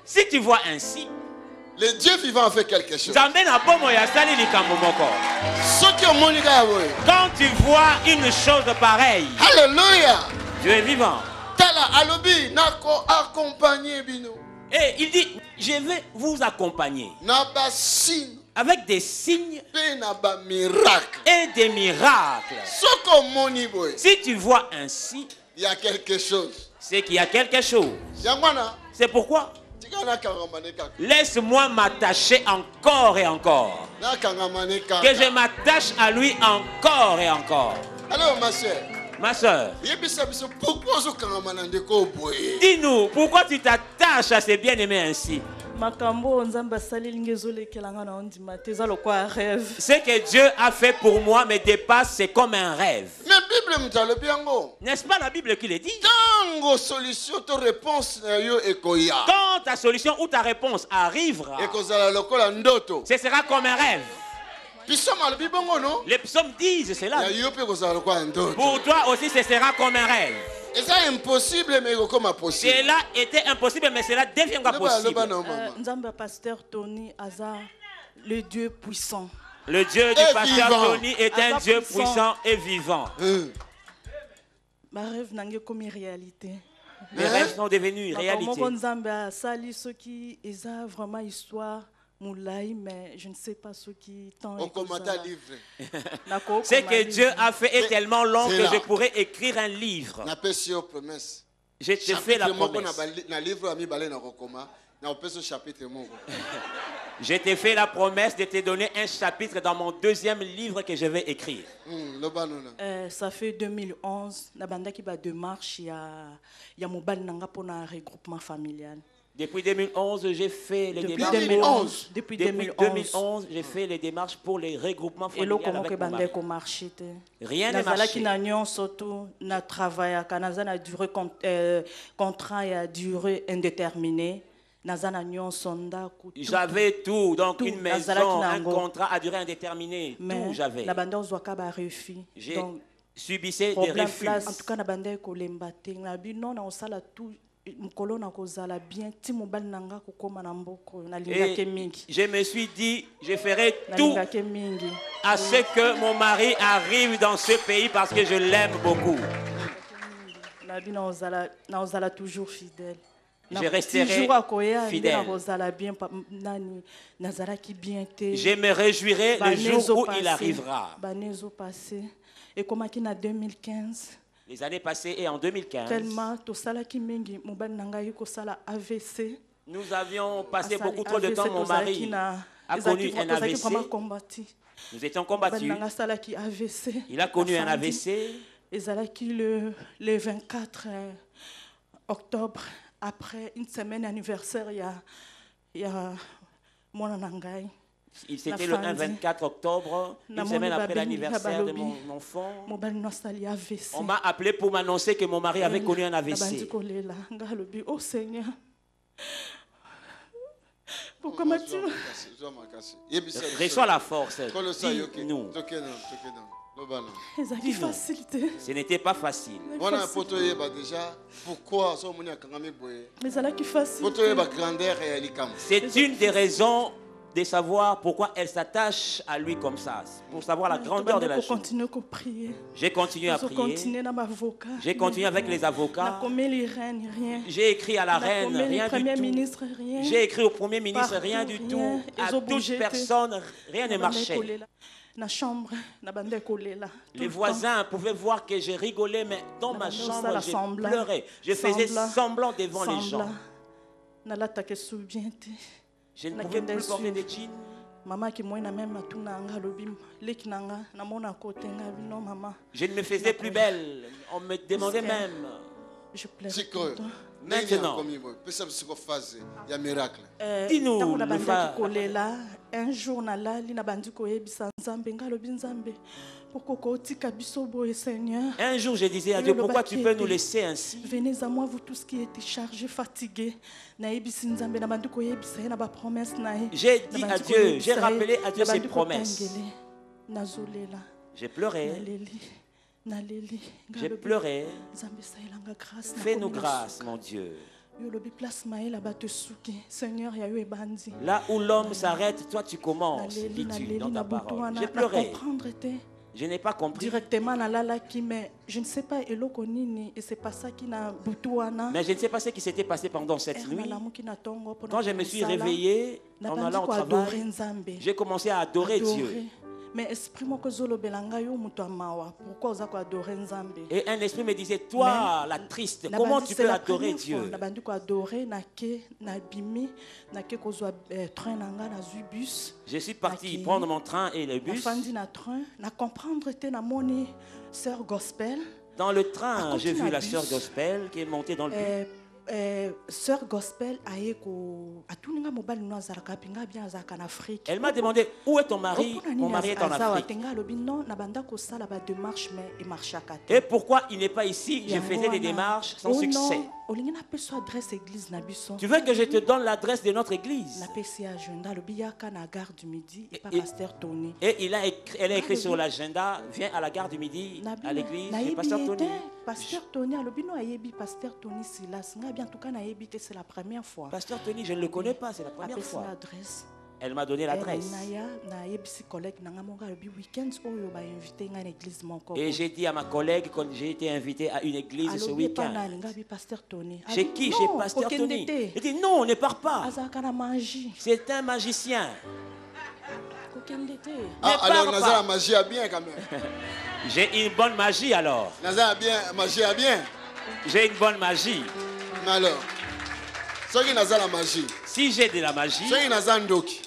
Si tu vois ainsi, le Dieu vivant a fait quelque chose. quand tu vois une chose pareille, Alléluia. Dieu est vivant. Et il dit, je vais vous accompagner avec des signes et des miracles. Si tu vois ainsi, il y a quelque chose. C'est qu'il y a quelque chose. C'est pourquoi laisse-moi m'attacher encore et encore. Que je m'attache à lui encore et encore. Alors ma soeur, dis-nous, pourquoi tu t'attaches à ces bien-aimés ainsi? Ce que Dieu a fait pour moi me dépasse, c'est comme un rêve. N'est-ce pas la Bible qui le dit? Quand ta solution ou ta réponse arrivera, ce sera comme un rêve. Les psaumes disent cela. Pour toi aussi, ce sera comme un rêve. Cela était impossible, mais cela deviendra possible. Pasteur Tony Aza, le Dieu puissant. Le Dieu du pasteur Tony est un Dieu puissant et vivant. Ma rêve n'a comme réalité. Les rêves sont devenus réalité. Vraiment histoire. Mais je ne sais pas ce qui t'en est. Ce que Dieu a fait est tellement long que je pourrais écrire un livre. Je te fais la promesse. Je t'ai fait la promesse de te donner un chapitre dans mon deuxième livre que je vais écrire. Ça fait 2011, la bande qui va démarche, il y a mon regroupement familial. Depuis 2011, j'ai fait les démarches. Depuis 2011, j'ai fait les démarches pour les regroupements familiaux avec mon mari. Rien n'est marché. J'avais tout, donc une maison, un contrat à durée indéterminée, tout j'avais. J'ai subissé des refus. En tout cas, je me suis dit, je ferai tout à ce que mon mari arrive dans ce pays parce que je l'aime beaucoup. Toujours fidèle. Je resterai fidèle. Je me réjouirai le jour où il arrivera. Les années passées et en 2015, nous avions passé beaucoup trop de temps. Mon mari a connu un AVC. Nous étions combattus. Il a connu un AVC. Le 24 octobre, après une semaine anniversaire, il y a mon anangai. C'était le 24 octobre, une semaine après l'anniversaire de mon enfant. On m'a appelé pour m'annoncer que mon mari avait connu un AVC. Oh Seigneur, pourquoi m'as-tu... Reçois la force. Dis-nous. Ce n'était pas facile. C'est une des raisons de savoir pourquoi elle s'attache à lui comme ça, pour savoir la grandeur de la chose. J'ai continué à prier. J'ai continué avec les avocats. J'ai écrit à la reine, rien du tout. J'ai écrit au premier ministre, rien du tout. À toute personne, rien ne marchait. Les voisins pouvaient voir que je rigolais, mais dans ma chambre, je pleurais. Je faisais semblant devant les gens. Je ne pouvais plus porter des jeans. Je ne me faisais plus belle. On me demandait même. Maintenant, dis-nous, un jour, un jour, je disais à Dieu, pourquoi tu peux nous laisser ainsi? Venez à moi, vous tous qui êtes chargés, fatigués. J'ai dit à Dieu, j'ai rappelé à Dieu ses promesses. J'ai pleuré. J'ai pleuré. Fais-nous grâce, mon Dieu. Là où l'homme s'arrête, toi tu commences, dis-tu dans ta parole. J'ai pleuré. Je n'ai pas compris. Directement mais je ne sais pas et c'est pas ça qui n'a Mais je ne sais pas ce qui s'était passé pendant cette nuit. Quand je me suis réveillé en allant au travail, j'ai commencé à adorer Dieu. Mais esprit et un esprit me disait, toi, la triste, comment tu peux adorer Dieu? Je suis parti prendre mon train et le bus. Dans le train, j'ai vu la sœur gospel qui est montée dans le bus. Sœur gospel elle m'a demandé, où est ton mari? Mon mari est en Afrique. Et pourquoi il n'est pas ici? Je faisais des démarches sans succès. Tu veux que je te donne l'adresse de notre église? Et elle a écrit sur l'agenda, viens à la gare du midi à l'église chez Pasteur Tony. Pasteur Tony, Pasteur Tony Silas. C'est la première fois. Pasteur Tony, je ne le connais pas, c'est la première fois. Elle m'a donné l'adresse. Et j'ai dit à ma collègue quand j'ai été invité à une église ce week-end. Chez qui? Chez Pasteur Tony. Elle dit non, ne pars pas. C'est un magicien. Alors Nazar, la magie a bien quand même. J'ai une bonne magie alors. Nazar a bien, magie a bien. J'ai une bonne magie. Mais alors, la magie. Si j'ai de la magie,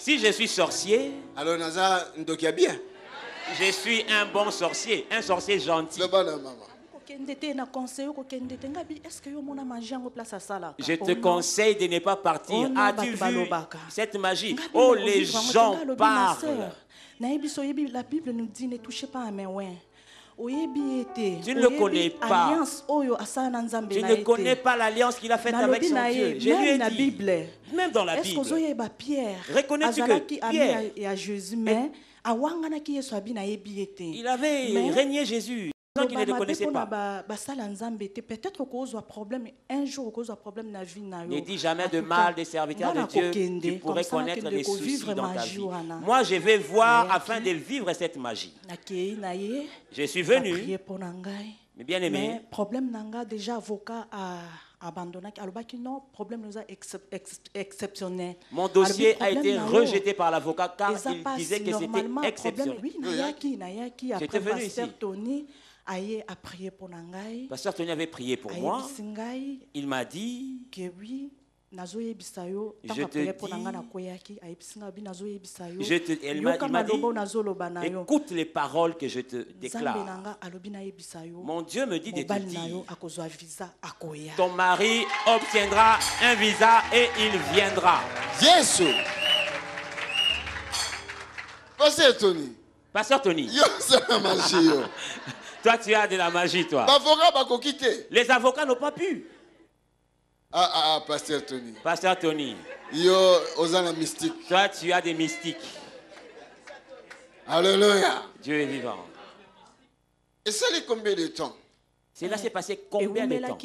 si je suis sorcier, alors Nazar Ndoki a bien. Je suis un bon sorcier, un sorcier gentil. Je te conseille de ne pas partir. As-tu vu cette magie? Oh, les gens parlent. La Bible nous dit ne touchez pas à mes ouins. Tu ne le connais pas. Tu ne connais pas l'alliance qu'il a faite avec son Dieu. Je lui ai dit, même dans la Bible, reconnais-tu que Pierre, il avait régné Jésus sans qu'il ne le connaissait pas. Ne dis jamais de mal des serviteurs de Dieu. Tu pourrais connaître les soucis dans ta vie. Moi, je vais voir afin de vivre cette magie. Je suis venu, mais bien aimé. Problème nanga déjà avocat à abandonné. Problème nous a exceptionnel. Mon dossier a été rejeté par l'avocat car il disait que c'était exceptionnel. J'étais venu ici. Pasteur Tony avait prié pour moi. Il m'a dit que oui. Elle m'a dit, écoute les paroles que je te déclare. Mon Dieu me dit de te dire, ton mari obtiendra un visa et il viendra. Jésus. Pasteur Tony. Pasteur Tony. C'est la magie. Toi, tu as de la magie, toi. Les avocats n'ont pas pu. Pasteur Tony. Pasteur Tony. Mystique. Toi, tu as des mystiques. Alléluia. Dieu est vivant. Et ça allait combien de temps? Cela s'est passé combien de temps?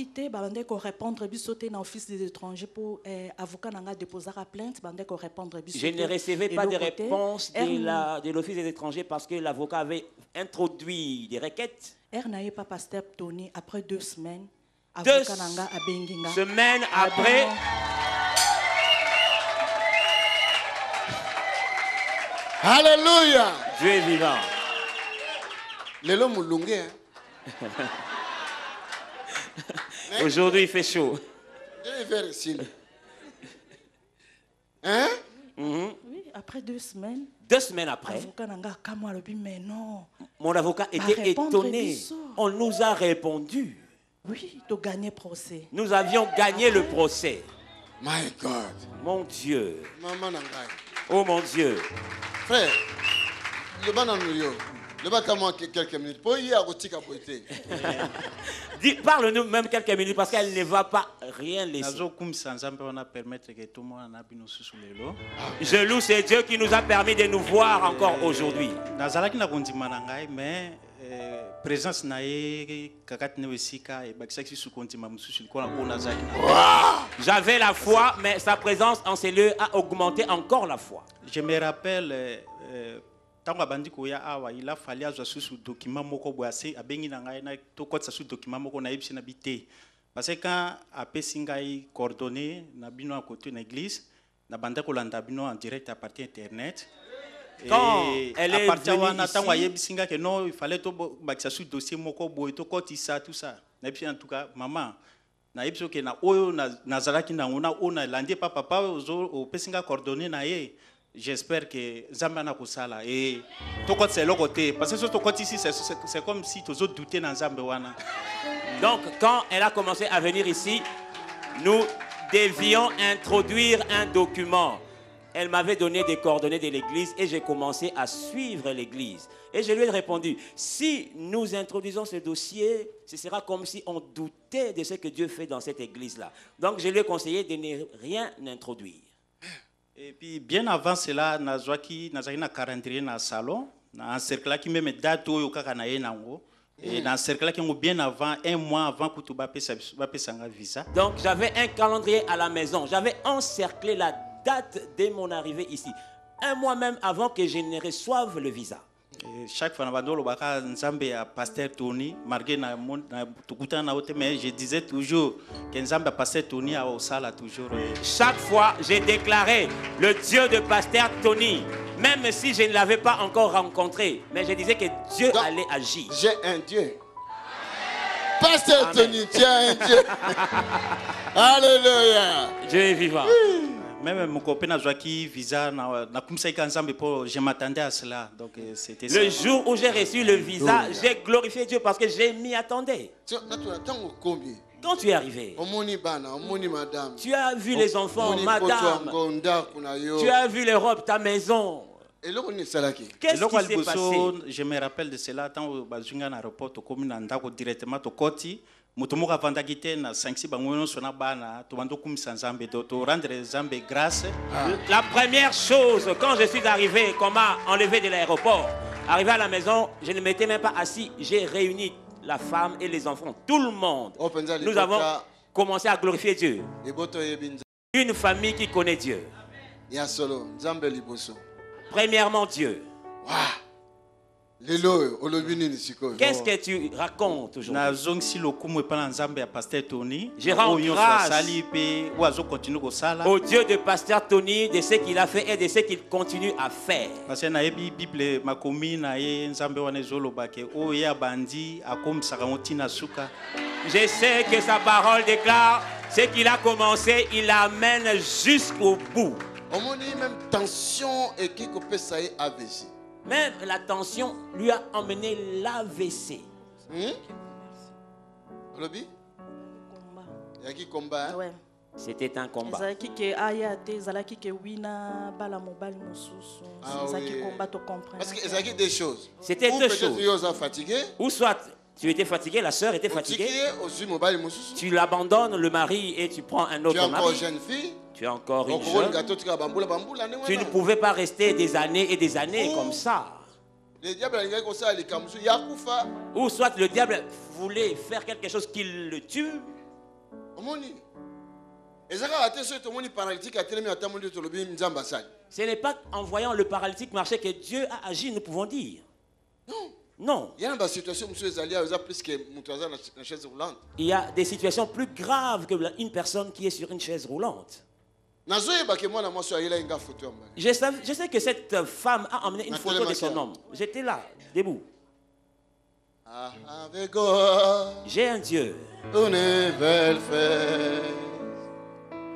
Je ne recevais pas de réponse de l'Office des étrangers parce que l'avocat avait introduit des requêtes. Après 2 semaines. 2 semaines après, alléluia. Dieu est vivant. Aujourd'hui, il fait chaud. Hein? Oui, après 2 semaines. 2 semaines après, mon avocat était étonné. On nous a répondu. Oui, tu as gagné le procès. Nous avions gagné le procès. My God. Mon Dieu. Oh mon Dieu. Frère, quelques minutes. Parle-nous même quelques minutes parce qu'elle ne va pas rien laisser. Je loue ce Dieu qui nous a permis de nous voir encore aujourd'hui. Mais présence nae kakatne wesika e bakisaki su kontima mususu ko na kona zaki. J'avais la foi, mais sa présence en ces lieux a augmenté encore la foi. Je me rappelle tango bandi ko ya awa il a fallu azwa susu document moko boase abengi na ngai na to kotsa su document moko na yebisi na bité. Parce que quand apesi ngai coordonnées na bino à côté na église na banda ko landa bino en direct à partir internet. Quand elle est venue ici, que non, il fallait que ce dossier moko boy to kotisa tout ça. En tout cas, maman, na yebso ke na oyo na zalaki na ona ona landi papa au pesinga coordonné na ye. J'espère que Zamba na kusala et to kot c'est le côté parce que ce to kot ici c'est comme si tous autres doutaient dans Zamba wana. Donc quand elle a commencé à venir ici, nous devions introduire un document. Elle m'avait donné des coordonnées de l'église et j'ai commencé à suivre l'église. Et je lui ai répondu, si nous introduisons ce dossier, ce sera comme si on doutait de ce que Dieu fait dans cette église-là. Donc je lui ai conseillé de ne rien introduire. Et puis bien avant cela, nous avons un calendrier dans le salon, un cercle qui même date au kaka et dans un cercle qui est bien avant, un mois avant que tu aies visa. Donc j'avais un calendrier à la maison, j'avais encerclé la date de mon arrivée ici, un mois même avant que je ne reçoive le visa. Chaque fois que pasteur Tony, mais je disais toujours que pasteur Tony a toujours. Chaque fois, j'ai déclaré le Dieu de pasteur Tony, même si je ne l'avais pas encore rencontré, mais je disais que Dieu allait agir. J'ai un Dieu. Pasteur Tony, tu as un Dieu. Alléluia. Dieu est vivant. Même mon copain a joué visa, je m'attendais à cela. Donc c'était le jour où j'ai reçu le visa, j'ai glorifié Dieu parce que je m'y attendais. Quand tu es arrivé, tu as vu les enfants, madame, tu as vu l'Europe, ta maison. Qu'est-ce qui s'est passé? Je me rappelle de cela, quand je suis à l'aéroport, directement au Koti. Mutomoka vandagite na 5-6 bangono sona bana to bando kumisa Nzambe to rendre Nzambe grâce. La première chose quand je suis arrivé, qu'on m'a enlevé de l'aéroport, arrivé à la maison, je ne m'étais même pas assis, j'ai réuni la femme et les enfants, tout le monde. Nous avons commencé à glorifier Dieu. Une famille qui connaît Dieu. Premièrement Dieu. Qu'est-ce que tu racontes aujourd'hui? Je rends grâce au Dieu de pasteur Tony de ce qu'il a fait et de ce qu'il continue à faire. Je sais que sa parole déclare ce qu'il a commencé, il l'amène jusqu'au bout. Même la tension lui a emmené l'AVC. C'était un combat. Parce que des choses. C'était deux choses. Ou soit tu étais fatigué, la sœur était fatiguée. Tu l'abandonnes, le mari, et tu prends un autre mari. Tu es encore une jeune. Tu ne pouvais pas rester des années et des années comme ça. Ou soit le diable voulait faire quelque chose qui le tue. Ce n'est pas en voyant le paralytique marcher que Dieu a agi, nous pouvons dire. Non. Il y a des situations plus graves qu'une personne qui est sur une chaise roulante. Je sais que cette femme a emmené une photo de son homme. J'étais là, debout. J'ai un Dieu.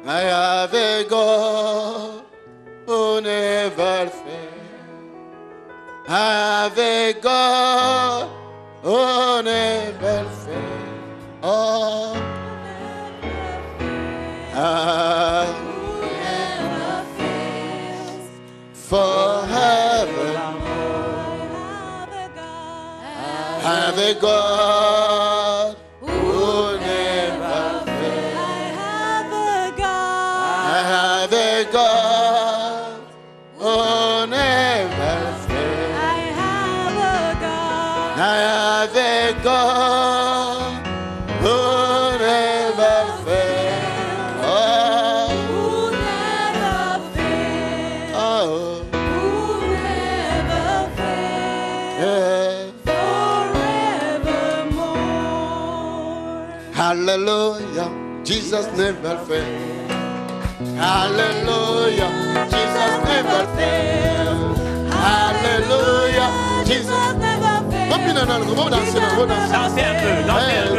Avec God, on est belle fête. Oh, forever. Avec God, on est belle fête. Avec God, on est belle fête. Who never fails. Forevermore. Hallelujah. Jesus never fails. Hallelujah. Jesus never fails. Hallelujah. Jesus never fails. Comment danser? Dansez un peu, dansez un peu.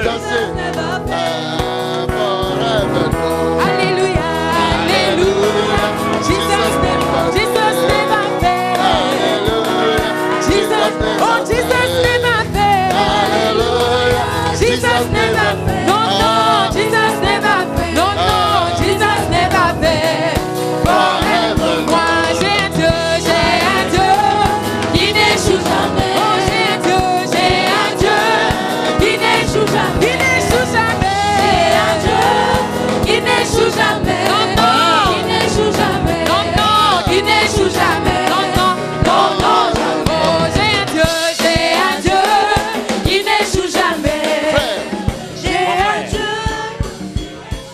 Forevermore. Alléluia, Alléluia. Jesus never fails. Hallelujah. Jesus, oh Jesus never fails. Hallelujah. Jesus never fails. No, no, Jesus never fails. No, no, Jesus never fails. Forever. Moi j'ai un Dieu qui n'échoue jamais. Oh j'ai un Dieu qui n'échoue jamais. Qui n'échoue jamais. J'ai un Dieu qui n'échoue jamais. Non, non, qui n'échoue jamais. Non, non, qui n'échoue jamais. Non, non, non, non, jamais. Oh j'ai un Dieu qui n'échoue jamais. J'ai un Dieu.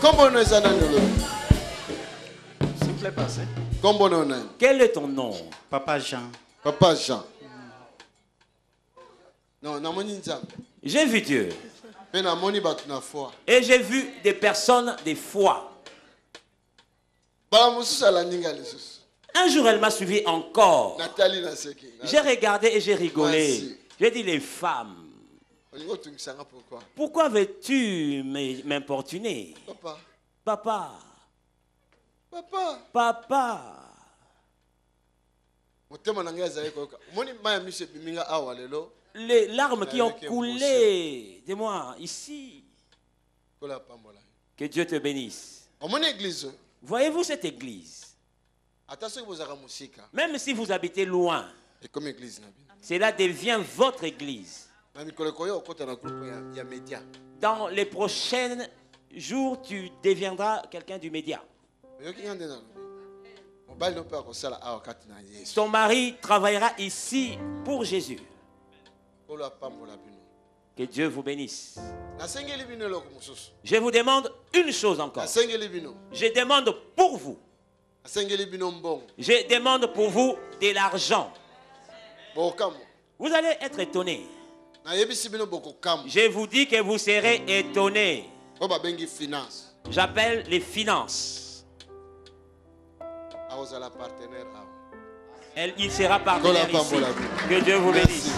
Comment nous allons? S'il vous plaît, passez. Comment nous allons? Quel est ton nom? Papa Jean. Papa Jean. Non, non, J'ai vu Dieu. foi. Et j'ai vu des personnes des foi. Un jour, elle m'a suivi encore. J'ai regardé et j'ai rigolé. J'ai dit, les femmes, pourquoi veux-tu m'importuner? Papa. Papa. Papa. Papa. Les larmes qui ont coulé de moi ici. Que Dieu te bénisse. Voyez-vous cette église? Même si vous habitez loin, cela devient votre église. Dans les prochains jours, tu deviendras quelqu'un du média. Ton mari travaillera ici pour Jésus. Que Dieu vous bénisse. Je vous demande une chose encore. Je demande pour vous. Je demande pour vous de l'argent. Vous allez être étonnés. Je vous dis que vous serez étonnés. J'appelle les finances. Il sera partenaire ici. Que Dieu vous bénisse.